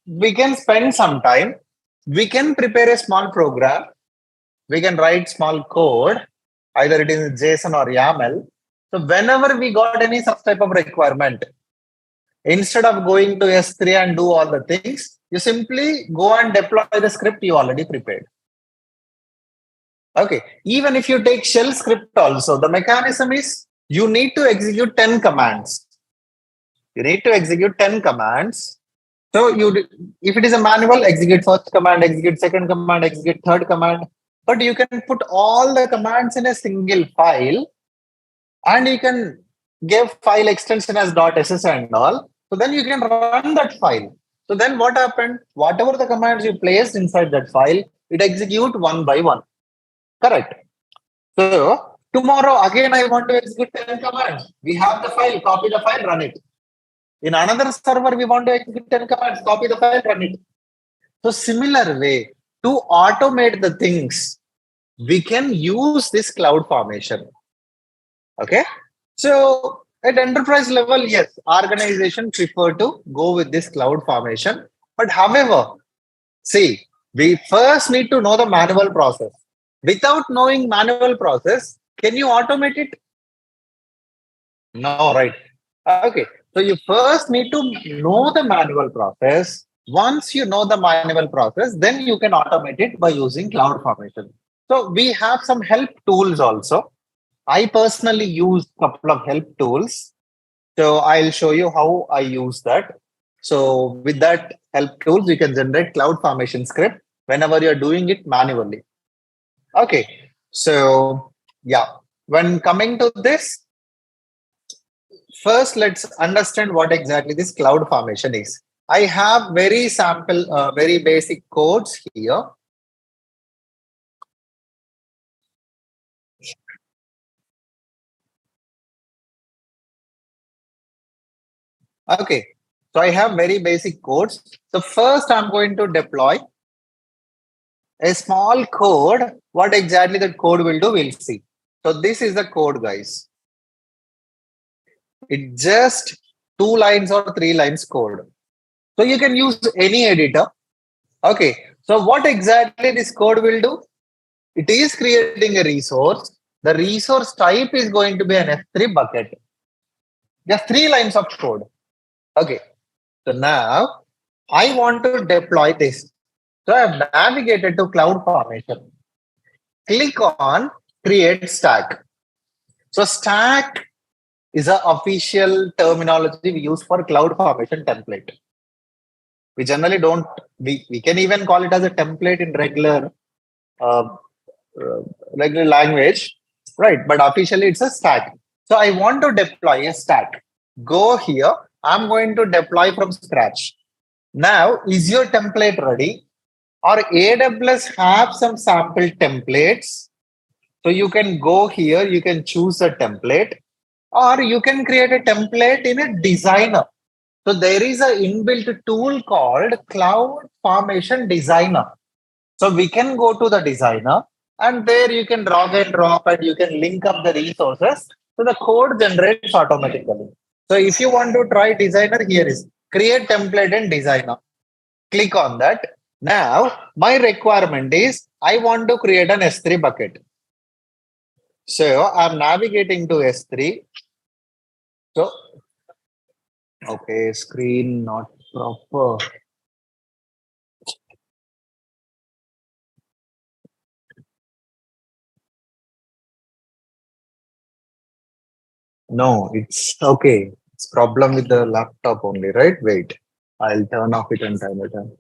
we can spend some time. We can prepare a small program. We can write small code, either it is JSON or YAML. So whenever we got any such type of requirement, instead of going to S3 and do all the things, you simply go and deploy the script you already prepared. Okay. Even if you take shell script also, the mechanism is you need to execute 10 commands. You need to execute 10 commands. So if it is a manual, execute first command, execute second command, execute third command. But you can put all the commands in a single file, and you can give file extension as .ss and all. So then you can run that file. So then what happened? Whatever the commands you placed inside that file, it execute one by one. Correct. So tomorrow again I want to execute 10 commands. We have the file, copy the file, run it. In another server, we want to execute 10 commands, copy the file, run it. So similar way, to automate the things, we can use this cloud formation. Okay. So at enterprise level, yes, organization prefer to go with this cloud formation. But however, see, we first need to know the manual process. Without knowing manual process, can you automate it? No, right? Okay. So you first need to know the manual process. Once you know the manual process, then you can automate it by using cloud formation. So we have some help tools also. I personally use a couple of help tools. So I'll show you how I use that. So with that help tools, you can generate cloud formation script whenever you're doing it manually. Okay. So yeah, when coming to this, first let's understand what exactly this cloud formation is. I have very sample, very basic codes here. Okay, so I have very basic codes. So first I'm going to deploy a small code. What exactly that code will do, we'll see. So this is the code, guys. It's just 2 lines or 3 lines code. So you can use any editor. Okay, so what exactly this code will do? It is creating a resource. The resource type is going to be an S3 bucket. Just 3 lines of code. Okay, so now I want to deploy this. So I have navigated to Cloud Formation. Click on Create Stack. So stack is an official terminology we use for Cloud Formation template. We generally don't, we can even call it as a template in regular regular language, right? But officially it's a stack. So I want to deploy a stack. Go here. I'm going to deploy from scratch. Now, is your template ready? Or AWS have some sample templates. So you can go here, you can choose a template, or you can create a template in a designer. So there is an inbuilt tool called Cloud Formation Designer. So we can go to the designer, and there you can drag and drop and you can link up the resources. So the code generates automatically. So if you want to try designer, here is create template in designer. Click on that. Now my requirement is I want to create an S3 bucket. So I'm navigating to S3. So, okay, screen not proper. No, it's okay. It's problem with the laptop only, right? Wait, I'll turn off it and time it on.